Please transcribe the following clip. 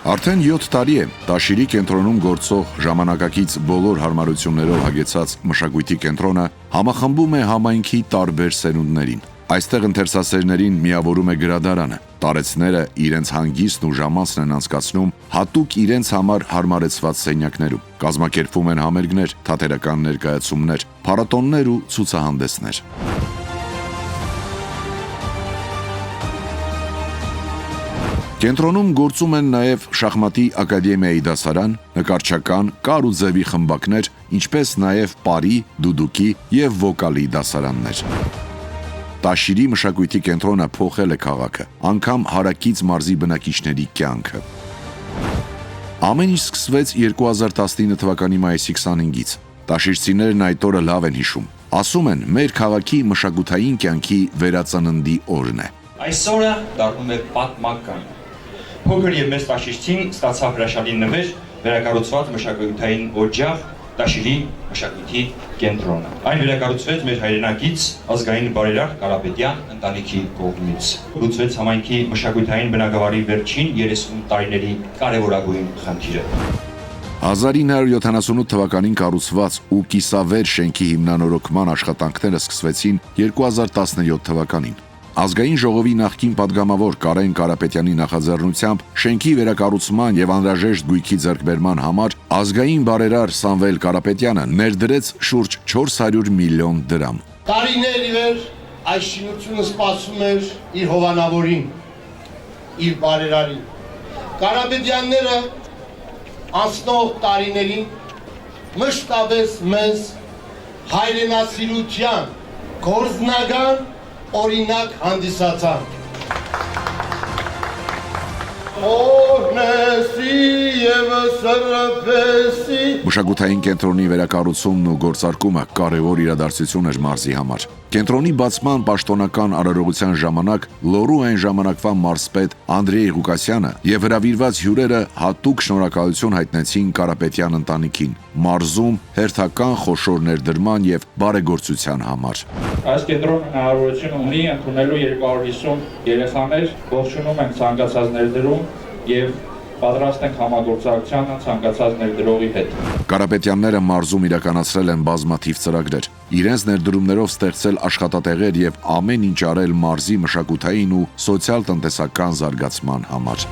Արդեն 7 տարի է Տաշիրի կենտրոնում գործող ժամանակակից բոլոր հարմարություններով հագեցած մշակույթի կենտրոնը համախմբում է համայնքի տարբեր սերունդներին։ Այստեղ ընթերցասերներին միավորում է գրադարանը։ Տարեցները իրենց հանգիստն ու ժամանցն են անցկացնում հատուկ իրենց համար հարմարեցված սենյակներում։ Կազմակերպվում են համերգներ, թատերական ներկայացումներ, փառատոներ ու ցուցահանդեսներ։ Կենտրոնում գործում են նաև շախմատի ակադեմիայի դասարան, նկարչական, կար ու ձևի խմբակներ, ինչպես նաև պարի, դուդուկի և վոկալի դասարաններ։ Տաշիրի մշակույթի կենտրոնը փոխել է քաղաքը, անգամ հարակից մարզի բնակիչների կյանքը։ Ամեն ինչ սկսվեց 2019 թվականի մայիսի 25-ից։ Տաշիրցիներն այդ օրը լավ են հիշում։ Ասում են, մեր քաղաքի մշակութային կյանքի վերածննդի օրն է։ Այս օրը դառնում է պատմական։ Փոքր եւ մեծ տաշիրցին ստացավ հրաշալի նվեր վերակառուցված մշակութային օջախ Տաշիրի մշակույթի կենտրոնը։ Այն վերակառուցվեց մեր հայրենակից ազգային բարերար Կարապետյան ընտանիքի կողմից։ Լուծվեց համայնքի մշակութային բնակավարի վերջին 30 տարիների կարևորագույն խնդիրը։ 1978 թվականին կառուցված ու կիսավեր շենքի հիմնանորոգման աշխատանքները սկսվեցին 2017 թվականին։ Ազգային ժողովի նախկին падգամավոր Կարեն Կարապետյանի նախաձեռնությամբ շենքի վերակառուցման եւ անհրաժեշտ գույքի ձեռքբերման համար ազգային բարերար Սամվել Կարապետյանը ներդրեց շուրջ 400 միլիոն դրամ։ Տարիներ ի վեր այս շինությունը սպասում էր իր հովանավորին, իր բարերարին։ Կարապետյանները անցնող տարիներին մշտապես մեզ հայրենասիրության գործնական օրինակ հանդիսացան։ Մշակութային կենտրոնի վերակառուցումն ու գործարկումը կարևոր իրադարձություն էր մարզի համար։ Կենտրոնի բացման պաշտոնական արարողության ժամանակ Լոռու այն ժամանակվա մարզպետ Անդրեյ Ղուկասյանը եւ հրավիրված հյուրերը հատուկ շնորհակալություն հայտնեցին Կարապետյան ընտանիքին մարզում հերթական խոշոր ներդրման եւ բարեգործության համար։ Այս կենտրոնը հնարավորություն ունի ընդունելու 250 երեխաներ, ողջունում ենք ցանկացած ներդրում եւ պատրաստ ենք համագործակցությանը ցանկացած ներդրողի հետ։ Կարապետյանները մարզում իրականացրել են բազմաթիվ ծրագրեր, իրենց ներդրումներով ստեղծել աշխատատեղեր եւ ամեն ինչ արել մարզի մշակութային ու սոցիալ-տնտեսական զարգացման համար։